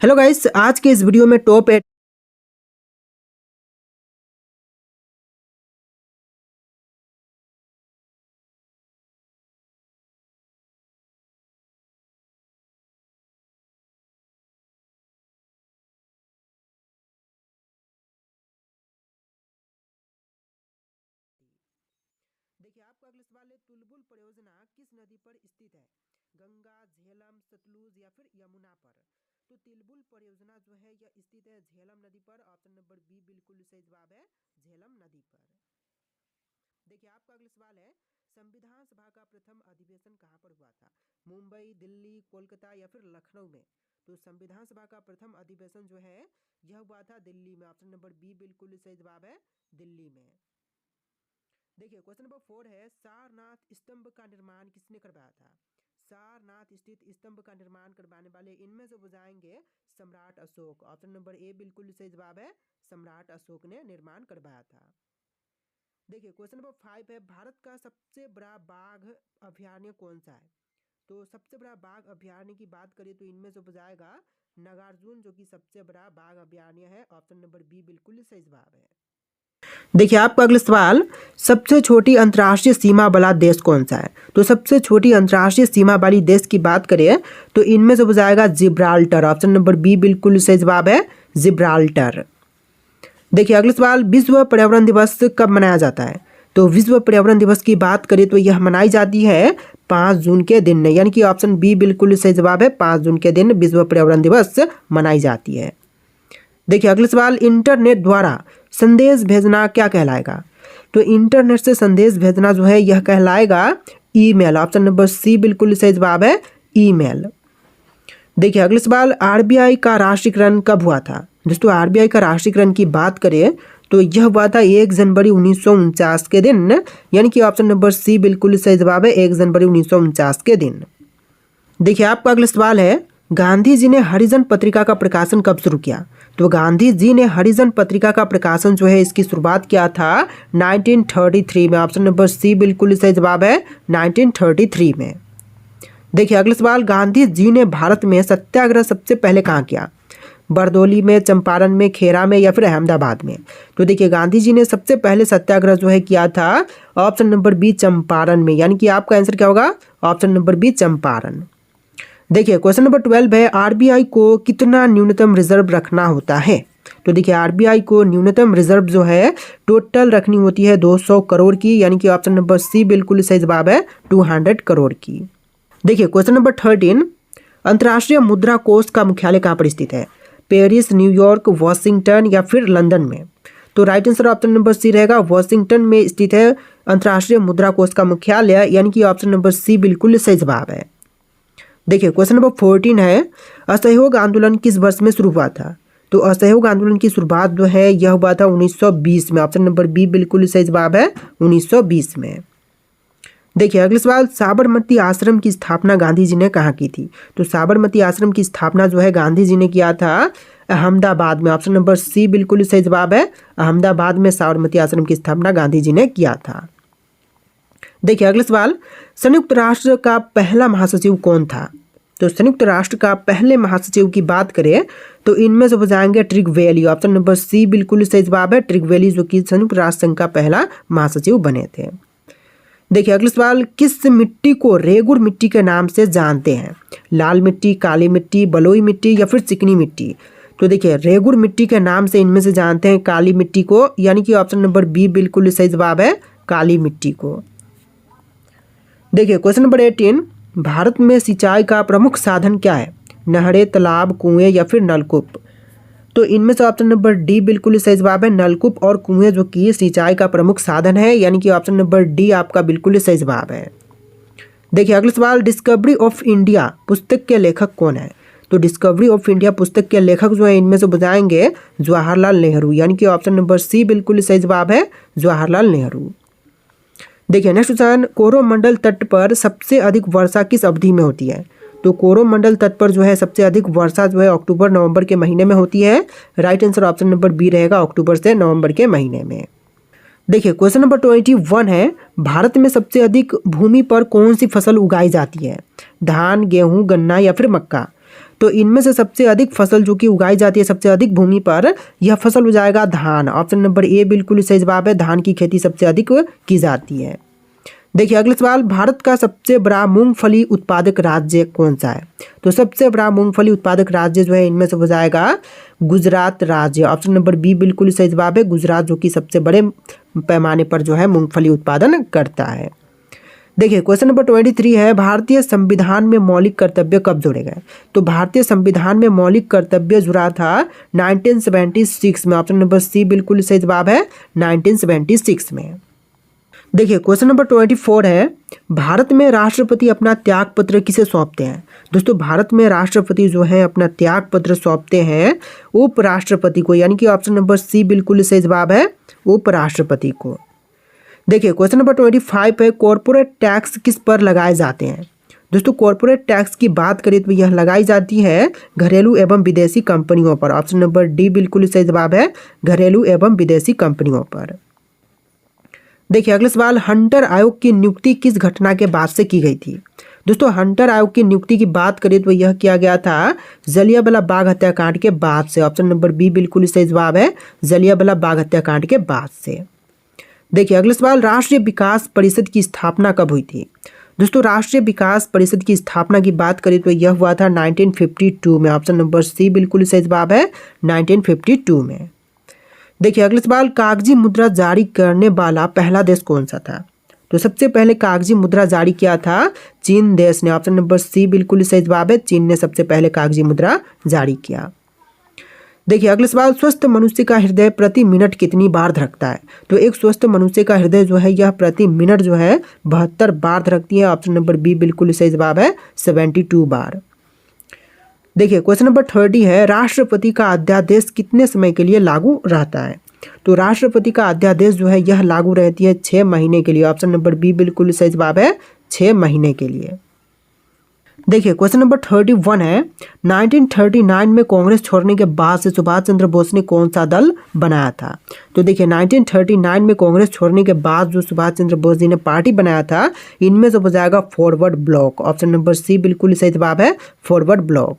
Hello guys, आज के इस वीडियो में टॉप 8 देखिए आपका अगला सवाल है, तुलबुल परियोजना किस नदी पर स्थित है? गंगा, झेलम, सतलुज या फिर यमुना पर? तो तुलबुल परियोजना जो है यह स्थित है झेलम नदी पर। ऑप्शन नंबर बी बिल्कुल सही जवाब है, झेलम नदी पर। देखिए आपका अगला सवाल है, संविधान सभा का प्रथम अधिवेशन कहाँ पर हुआ था? मुंबई, दिल्ली, कोलकाता या फिर लखनऊ में? तो संविधान सभा का प्रथम अधिवेशन जो है यह हुआ था दिल्ली में। ऑप्शन नंबर बी बिल्कुल सही जवाब है, दिल्ली में। देखिए क्वेश्चन नंबर 4 है, सारनाथ स्तंभ का निर्माण किसने करवाया था? सारनाथ स्थित स्तंभ का निर्माण करवाने वाले इनमें से बुझाएंगे सम्राट अशोक। ऑप्शन नंबर ए बिल्कुल सही जवाब है, सम्राट अशोक ने निर्माण करवाया था। देखिए क्वेश्चन नंबर 5 है, भारत का सबसे बड़ा बाघ अभयारण्य कौन सा है? तो सबसे बड़ा बाघ अभयारण्य की बात करें तो इनमें से बुझाएगा नागार्जुन, जो कि सबसे बड़ा बाघ अभयारण्य है। ऑप्शन नंबर बी बिल्कुल सही जवाब है। देखिए आपका अगला सवाल, सबसे छोटी अंतर्राष्ट्रीय सीमा वाला देश कौन सा है? तो सबसे छोटी अंतर्राष्ट्रीय सीमा वाली देश की बात करें तो इनमें से बुझाएगा जिब्राल्टर। ऑप्शन नंबर बी बिल्कुल सही जवाब है, जिब्राल्टर। देखिए अगला सवाल, विश्व पर्यावरण दिवस कब मनाया जाता है? तो विश्व पर्यावरण दिवस की बात करें तो यह मनाई जाती है 5 जून के दिन, यानी कि ऑप्शन बी बिल्कुल सही जवाब है, 5 जून के दिन विश्व पर्यावरण दिवस मनाई जाती है। देखिए अगला सवाल, इंटरनेट द्वारा संदेश भेजना क्या कहलाएगा? तो इंटरनेट से संदेश भेजना जो है यह कहलाएगा ईमेल। ऑप्शन नंबर सी बिल्कुल सही जवाब है, ईमेल। देखिए अगला सवाल, आरबीआई का राष्ट्रीयकरण कब हुआ था? दोस्तों आरबीआई का राष्ट्रीयकरण की बात करें तो यह हुआ था 1 जनवरी 1949 के दिन, यानी कि ऑप्शन नंबर सी बिल्कुल सही जवाब है, 1 जनवरी 1949 के दिन। देखिए आपका अगला सवाल है, गांधी जी ने हरिजन पत्रिका का प्रकाशन कब शुरू किया? तो गांधी जी ने हरिजन पत्रिका का प्रकाशन जो है इसकी शुरुआत किया था 1933 में। ऑप्शन नंबर सी बिल्कुल सही जवाब है, 1933 में। देखिए अगला सवाल, गांधी जी ने भारत में सत्याग्रह सबसे पहले कहाँ किया? बरदौली में, चंपारण में, खेरा में या फिर अहमदाबाद में? तो देखिए गांधी जी ने सबसे पहले सत्याग्रह जो है किया था ऑप्शन नंबर बी चंपारण में, यानी कि आपका आंसर क्या होगा? Option number B Champaran. देखिए क्वेश्चन नंबर 12 है, आरबीआई को कितना न्यूनतम रिजर्व रखना होता है? तो देखिए आरबीआई को न्यूनतम रिजर्व जो है टोटल रखनी होती है 200 करोड़ की, यानी कि ऑप्शन नंबर सी बिल्कुल सही जवाब है, 200 करोड़ की। देखिए क्वेश्चन नंबर 13, अंतर्राष्ट्रीय मुद्रा कोष का मुख्यालय कहाँ पर स्थित है? पेरिस, न्यूयॉर्क, वॉशिंगटन या फिर लंदन में? तो right answer option number C रहेगा, वॉशिंगटन में स्थित है अंतर्राष्ट्रीय मुद्रा कोष का मुख्यालय, यानी कि ऑप्शन नंबर सी बिल्कुल सही जवाब है। देखिए क्वेश्चन नंबर 14 है, असहयोग आंदोलन किस वर्ष में शुरू हुआ था? तो असहयोग आंदोलन की शुरुआत जो है यह हुआ था 1920 में। ऑप्शन नंबर बी बिल्कुल सही जवाब है, 1920 में। देखिए अगला सवाल, साबरमती आश्रम की स्थापना गांधी जी ने कहाँ की थी? तो साबरमती आश्रम की स्थापना जो है गांधी जी ने किया था अहमदाबाद में। ऑप्शन नंबर सी बिल्कुल सही जवाब है, अहमदाबाद में साबरमती आश्रम की स्थापना गांधी जी ने किया था। देखिए अगला सवाल, संयुक्त राष्ट्र का पहला महासचिव कौन था? तो संयुक्त राष्ट्र का पहले महासचिव की बात करें तो इनमें से हो जाएंगे ट्रिगवेली। ऑप्शन नंबर सी बिल्कुल सही जवाब है, ट्रिगवेली, जो कि संयुक्त राष्ट्र संघ का पहला महासचिव बने थे। देखिए अगला सवाल, किस मिट्टी को रेगुर मिट्टी के नाम से जानते हैं? लाल मिट्टी, काली मिट्टी, बलुई मिट्टी या फिर चिकनी मिट्टी? तो देखिए रेगुर मिट्टी के नाम से इनमें से जानते हैं काली मिट्टी को, यानी कि ऑप्शन नंबर बी बिल्कुल सही जवाब है, काली मिट्टी को। देखिए क्वेश्चन नंबर 18, भारत में सिंचाई का प्रमुख साधन क्या है? नहरें, तालाब, कुएं या फिर नलकूप? तो इनमें से ऑप्शन नंबर डी बिल्कुल सही जवाब है, नलकूप और कुएं जो कि सिंचाई का प्रमुख साधन है, यानी कि ऑप्शन नंबर डी आपका बिल्कुल सही जवाब है। देखिए अगला सवाल, डिस्कवरी ऑफ इंडिया पुस्तक के लेखक कौन है? तो डिस्कवरी ऑफ इंडिया पुस्तक के लेखक जो है इनमें से बुझाएंगे जवाहरलाल नेहरू, यानी कि ऑप्शन नंबर सी बिल्कुल सही जवाब है, जवाहरलाल नेहरू। देखिए नेक्स्ट क्वेश्चन, कोरोमंडल तट पर सबसे अधिक वर्षा किस अवधि में होती है? तो कोरोमंडल तट पर जो है सबसे अधिक वर्षा जो है अक्टूबर नवंबर के महीने में होती है। Right answer option number B रहेगा, अक्टूबर से नवंबर के महीने में। देखिए क्वेश्चन नंबर 21 है, भारत में सबसे अधिक भूमि पर कौन सी फसल उगाई जाती है? धान, गेहूं, गन्ना या फिर मक्का? तो इनमें से सबसे अधिक फसल जो कि उगाई जाती है सबसे अधिक भूमि पर, यह फसल हो जाएगा धान। ऑप्शन नंबर ए बिल्कुल सही जवाब है, धान की खेती सबसे अधिक की जाती है। देखिए अगला सवाल, भारत का सबसे बड़ा मूंगफली उत्पादक राज्य कौन सा है? तो सबसे बड़ा मूंगफली उत्पादक राज्य जो है इनमें से हो जाएगा गुजरात राज्य। ऑप्शन नंबर बी बिल्कुल सही जवाब है, गुजरात जो कि सबसे बड़े पैमाने पर जो है मूंगफली उत्पादन करता है। देखिए क्वेश्चन नंबर 23 है, भारतीय संविधान में मौलिक कर्तव्य कब जोड़े गए? तो भारतीय संविधान में मौलिक कर्तव्य जुड़ा था 1976 में। ऑप्शन नंबर सी बिल्कुल सही जवाब है, 1976 में। देखिए क्वेश्चन नंबर 24 है, भारत में राष्ट्रपति अपना त्याग पत्र किसे सौंपते हैं? दोस्तों भारत में राष्ट्रपति जो है अपना त्याग पत्र सौंपते हैं उपराष्ट्रपति को, यानी कि ऑप्शन नंबर सी बिल्कुल सही जवाब है, उपराष्ट्रपति को। देखिए क्वेश्चन नंबर 25 है, कॉर्पोरेट टैक्स किस पर लगाए जाते हैं? दोस्तों कॉर्पोरेट टैक्स की बात करें तो यह लगाई जाती है घरेलू एवं विदेशी कंपनियों पर। ऑप्शन नंबर डी बिल्कुल सही जवाब है, घरेलू एवं विदेशी कंपनियों पर। देखिए अगला सवाल, हंटर आयोग की नियुक्ति किस घटना के बाद से की गई थी? दोस्तों हंटर आयोग की नियुक्ति की बात करें तो यह किया गया था जलियांवाला बाग हत्याकांड के बाद से। ऑप्शन नंबर बी बिल्कुल सही जवाब है, जलियांवाला बाग हत्याकांड के बाद से। देखिए अगला सवाल, राष्ट्रीय विकास परिषद की स्थापना कब हुई थी? दोस्तों राष्ट्रीय विकास परिषद की स्थापना की बात करें तो यह हुआ था 1952 में। ऑप्शन नंबर सी बिल्कुल सही जवाब है, 1952 में। देखिए अगला सवाल, कागजी मुद्रा जारी करने वाला पहला देश कौन सा था? तो सबसे पहले कागजी मुद्रा जारी किया था चीन देश ने। ऑप्शन नंबर सी बिल्कुल सही जवाब है, चीन ने सबसे पहले कागजी मुद्रा जारी किया। देखिए अगला सवाल, स्वस्थ मनुष्य का हृदय प्रति मिनट कितनी बार धड़कता है? तो एक स्वस्थ मनुष्य का हृदय जो है यह प्रति मिनट जो है 72 बार धड़कती है। ऑप्शन नंबर बी बिल्कुल सही जवाब है, 72 बार। देखिए क्वेश्चन नंबर 30 है, राष्ट्रपति का अध्यादेश कितने समय के लिए लागू रहता है? तो राष्ट्रपति का अध्यादेश जो है यह लागू रहती है 6 महीने के लिए। ऑप्शन नंबर बी बिल्कुल सही जवाब है, 6 महीने के लिए। देखिए क्वेश्चन नंबर 31 है, 1939 में कांग्रेस छोड़ने के बाद से सुभाष चंद्र बोस ने कौन सा दल बनाया था? तो देखिए 1939 में कांग्रेस छोड़ने के बाद जो सुभाष चंद्र बोस जी ने पार्टी बनाया था इनमें से हो जाएगा forward block. Option number C बिल्कुल सही जवाब है, फॉरवर्ड ब्लॉक।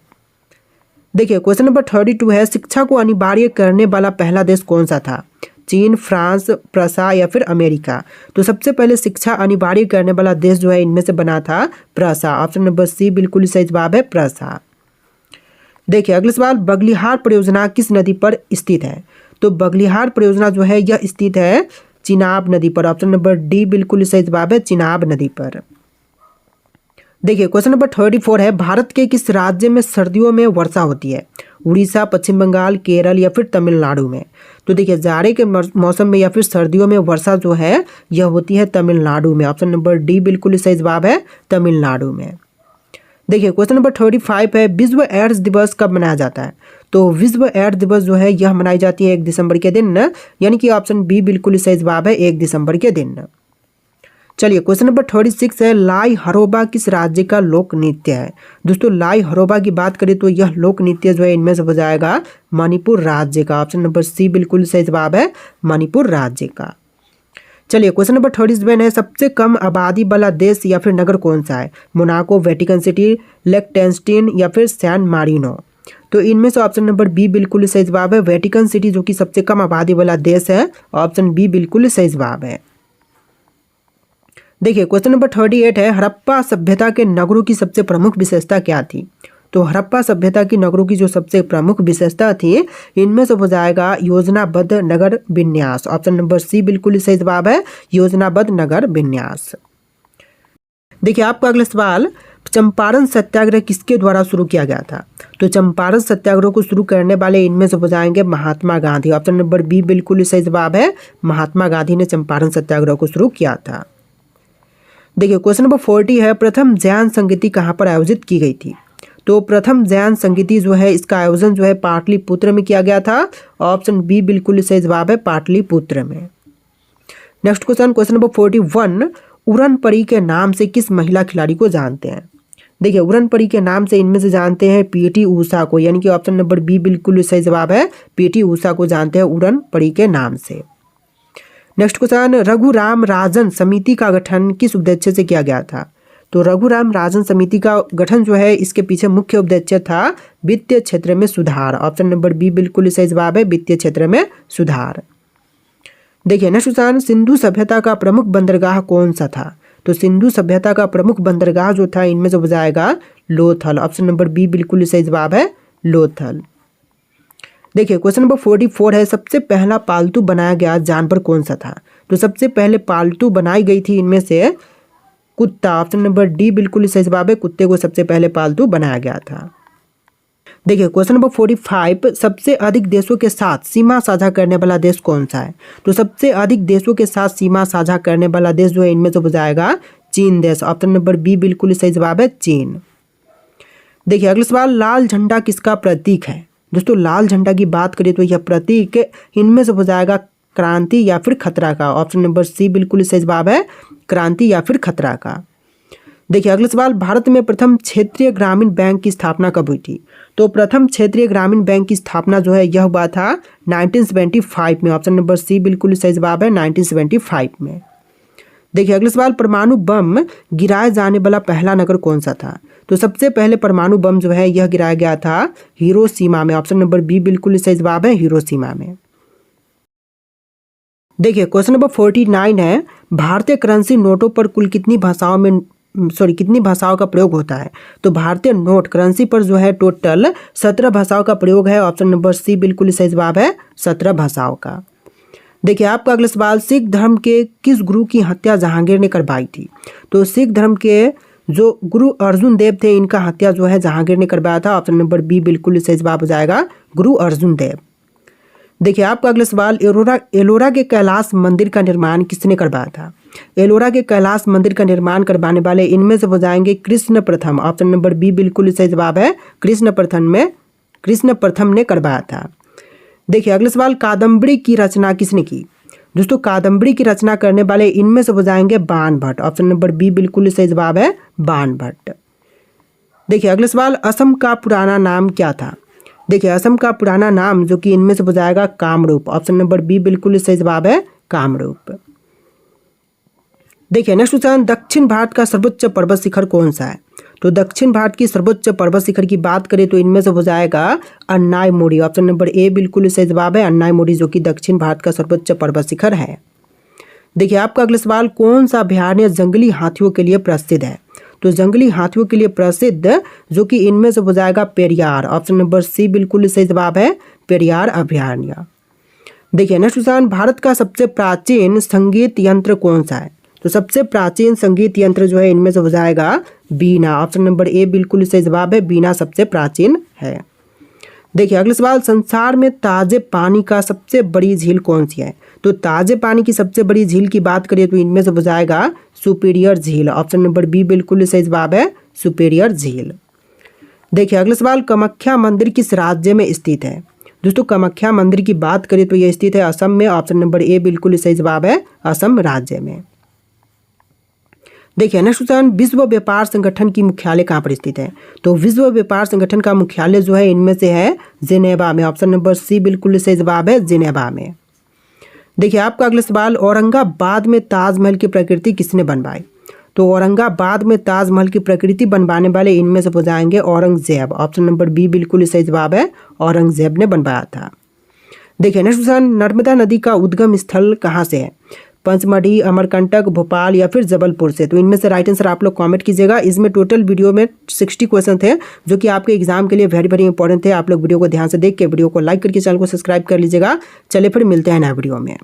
देखिए क्वेश्चन नंबर 32 है, शिक्षा को अनिवार्य करने वाला पहला देश कौन सा था? चीन, फ्रांस, प्रसा या फिर अमेरिका? तो सबसे पहले शिक्षा अनिवार्य करने वाला देश जो है इनमें से बना था प्रसा। ऑप्शन नंबर सी बिल्कुल सही जवाब है, प्रसा। देखिए अगला सवाल, बगलिहार परियोजना किस नदी पर स्थित है? तो बगलिहार परियोजना जो है यह स्थित है चिनाब नदी पर। ऑप्शन नंबर डी बिल्कुल सही जवाब है, चिनाब नदी पर। देखिए क्वेश्चन नंबर 34 है, भारत के किस राज्य में सर्दियों में वर्षा होती है? उड़ीसा, पश्चिम बंगाल, केरल या फिर तमिलनाडु में? तो देखिए जाड़े के मौसम में या फिर सर्दियों में वर्षा जो है यह होती है तमिलनाडु में। ऑप्शन नंबर डी बिल्कुल सही जवाब है, तमिलनाडु में। देखिए क्वेश्चन नंबर 35 है, विश्व एड्स दिवस कब मनाया जाता है? तो विश्व एड्स दिवस जो है यह मनाई जाती है 1 दिसंबर के दिन, यानी कि ऑप्शन बी बिल्कुल सही जवाब है, 1 दिसंबर के दिन। चलिए क्वेश्चन नंबर 36 है, लाई हरोबा किस राज्य का लोक नृत्य है? दोस्तों लाई हरोबा की बात करें तो यह लोक नृत्य जो है इनमें से हो जाएगा मणिपुर राज्य का। ऑप्शन नंबर सी बिल्कुल सही जवाब है, मणिपुर राज्य का। चलिए क्वेश्चन नंबर 37 है, सबसे कम आबादी वाला देश या फिर नगर कौन सा है? मोनाको, वेटिकन सिटी, लिechtenstein या फिर सैन मारिनो? तो इनमें से ऑप्शन नंबर बी बिल्कुल सही जवाब है, वेटिकन सिटी जो कि सबसे कम आबादी वाला देश है। ऑप्शन बी बिल्कुल सही जवाब है। देखिए क्वेश्चन नंबर 38 है, हड़प्पा सभ्यता के नगरों की सबसे प्रमुख विशेषता क्या थी? तो हड़प्पा सभ्यता की नगरों की जो सबसे प्रमुख विशेषता थी इनमें से हो जाएगा योजनाबद्ध नगर विन्यास। ऑप्शन नंबर सी बिल्कुल सही जवाब है, योजनाबद्ध नगर विन्यास। देखिए आपका अगला सवाल, चंपारण सत्याग्रह किसके द्वारा शुरू किया गया था? तो चंपारण सत्याग्रह को शुरू करने वाले इनमें से हो जाएंगे Mahatma Gandhi. Option number B बिल्कुल सही जवाब है, महात्मा गांधी ने चंपारण सत्याग्रह को शुरू किया था। देखिए क्वेश्चन नंबर 40 है, प्रथम जैन संगीति कहाँ पर आयोजित की गई थी? तो प्रथम जैन संगीति जो है इसका आयोजन जो है पाटलिपुत्र में किया गया था। ऑप्शन बी बिल्कुल सही जवाब है, पाटलिपुत्र में। नेक्स्ट क्वेश्चन, क्वेश्चन नंबर 41, उड़न परी के नाम से किस महिला खिलाड़ी को जानते हैं? देखिए उड़न परी के नाम से इनमें से जानते हैं पीटी ऊषा को, यानी कि ऑप्शन नंबर बी बिल्कुल सही जवाब है, पीटी ऊषा को जानते हैं उड़न परी के नाम से। नेक्स्ट क्वेश्चन, रघुराम राजन समिति का गठन किस उद्देश्य से किया गया था? तो रघुराम राजन समिति का गठन जो है इसके पीछे मुख्य उद्देश्य था वित्तीय क्षेत्र में सुधार। ऑप्शन नंबर बी बिल्कुल सही जवाब है, वित्तीय क्षेत्र में सुधार। देखिए नेक्स्ट क्वेश्चन, सिंधु सभ्यता का प्रमुख बंदरगाह कौन सा था? तो सिंधु सभ्यता का प्रमुख बंदरगाह जो था इनमें से हो जाएगा लोथल। ऑप्शन नंबर बी बिल्कुल सही जवाब है, लोथल। देखिए क्वेश्चन नंबर 44 है, सबसे पहला पालतू बनाया गया जानवर कौन सा था? तो सबसे पहले पालतू बनाई गई थी इनमें से कुत्ता। ऑप्शन नंबर डी बिल्कुल सही जवाब है, कुत्ते को सबसे पहले पालतू बनाया गया था। देखिए क्वेश्चन नंबर 45, सबसे अधिक देशों के साथ सीमा साझा करने वाला देश कौन सा है? तो सबसे अधिक देशों के साथ सीमा साझा करने वाला देश जो है इनमें से हो जाएगा चीन देश। ऑप्शन नंबर बी बिल्कुल सही जवाब है, चीन। देखिए अगला सवाल, लाल झंडा किसका प्रतीक है? दोस्तों लाल झंडा की बात करें तो यह प्रतीक इनमें से हो जाएगा क्रांति या फिर खतरा का। ऑप्शन नंबर सी बिल्कुल सही जवाब है, क्रांति या फिर खतरा का। देखिए अगला सवाल, भारत में प्रथम क्षेत्रीय ग्रामीण बैंक की स्थापना कब हुई थी? तो प्रथम क्षेत्रीय ग्रामीण बैंक की स्थापना जो है यह हुआ था 1975 में। ऑप्शन नंबर सी बिल्कुल सही जवाब है, 1975 में। देखिए अगला सवाल, परमाणु बम गिराए जाने वाला पहला नगर कौन सा था? तो सबसे पहले परमाणु बम जो है यह गिराया गया था हिरोशिमा में। ऑप्शन नंबर बी बिल्कुल सही जवाब है, हिरोशिमा में। देखिए क्वेश्चन नंबर 49 है, भारतीय करेंसी नोटों पर कुल कितनी भाषाओं का प्रयोग होता है? तो भारतीय नोट करेंसी पर जो है टोटल 17 भाषाओं का प्रयोग है। ऑप्शन नंबर सी बिल्कुल सही जवाब है, 17 भाषाओं का। देखिए आपका अगला सवाल, सिख धर्म के किस गुरु की हत्या जहांगीर ने करवाई थी? तो सिख धर्म के जो गुरु अर्जुन देव थे इनका हत्या जो है जहांगीर ने करवाया था। ऑप्शन नंबर बी बिल्कुल सही जवाब हो जाएगा, गुरु अर्जुन देव। देखिए आपका अगला सवाल, एलोरा के कैलाश मंदिर का निर्माण किसने करवाया था? एलोरा के कैलाश मंदिर का निर्माण करवाने वाले इनमें से हो जाएंगे कृष्ण प्रथम। ऑप्शन नंबर बी बिल्कुल सही जवाब है, कृष्ण प्रथम ने करवाया था। देखिए अगला सवाल, कादम्बरी की रचना किसने की? दोस्तों कादम्बरी की रचना करने वाले इनमें से हो जाएंगे बाण भट्ट। ऑप्शन नंबर बी बिल्कुल सही जवाब है, बाण भट्ट। देखिए अगला सवाल, असम का पुराना नाम क्या था? देखिए असम का पुराना नाम जो कि इनमें से हो जाएगा कामरूप। ऑप्शन नंबर बी बिल्कुल सही जवाब है, कामरूप। देखिए नेक्स्ट क्वेश्चन, दक्षिण भारत का सर्वोच्च पर्वत शिखर कौन सा है? तो दक्षिण भारत की सर्वोच्च पर्वत शिखर की बात करें तो इनमें से हो जाएगा अन्नाईमोडी। ऑप्शन नंबर ए बिल्कुल सही जवाब है, अन्नाईमोडी जो कि दक्षिण भारत का सर्वोच्च पर्वत शिखर है। देखिए आपका अगला सवाल, कौन सा अभयारण्य जंगली हाथियों के लिए प्रसिद्ध है? तो जंगली हाथियों के लिए प्रसिद्ध जो कि इनमें से हो जाएगा पेरियार। ऑप्शन नंबर सी बिल्कुल सही जवाब है, पेरियार अभयारण्य। देखिए नेक्स्ट क्वेश्चन, भारत का सबसे प्राचीन संगीत यंत्र कौन सा है? तो सबसे प्राचीन संगीत यंत्र जो है इनमें से हो जाएगा बीना। ऑप्शन नंबर ए बिल्कुल सही जवाब है, बीना सबसे प्राचीन है। देखिए अगला सवाल, संसार में ताजे पानी का सबसे बड़ी झील कौन सी है? तो ताजे पानी की सबसे बड़ी झील की बात करें तो इनमें से हो जाएगा सुपीरियर झील। ऑप्शन नंबर बी बिल्कुल सही जवाब है, सुपीरियर झील। देखिए अगला सवाल, कामाख्या मंदिर किस राज्य में स्थित है? दोस्तों कामाख्या मंदिर की बात करें तो यह स्थित है असम में। ऑप्शन नंबर ए बिल्कुल सही जवाब है, असम राज्य में। देखिए नेक्स्ट क्वेश्चन, विश्व व्यापार संगठन की मुख्यालय कहाँ पर स्थित है? तो विश्व व्यापार संगठन का मुख्यालय जो है इनमें से है जिनेवा में। ऑप्शन नंबर सी बिल्कुल सही जवाब है, जिनेवा में। देखिए आपका अगला सवाल, औरंगाबाद में ताजमहल की प्रकृति किसने बनवाई? तो औरंगाबाद में ताजमहल की प्रकृति बनवाने वाले इनमें से हो जाएंगे औरंगजेब। ऑप्शन नंबर बी बिल्कुल सही जवाब है, औरंगजेब ने बनवाया था। देखिए नेक्स्ट क्वेश्चन, नर्मदा नदी का उद्गम स्थल कहाँ से है? पंचमढ़ी, अमरकंटक, भोपाल या फिर जबलपुर से? तो इनमें से राइट आंसर आप लोग कमेंट कीजिएगा। इसमें टोटल वीडियो में 60 क्वेश्चन थे जो कि आपके एग्जाम के लिए वेरी वेरी इंपॉर्टेंट थे। आप लोग वीडियो को ध्यान से देख के वीडियो को लाइक करके चैनल को सब्सक्राइब कर लीजिएगा। चलिए फिर मिलते हैं नए वीडियो में।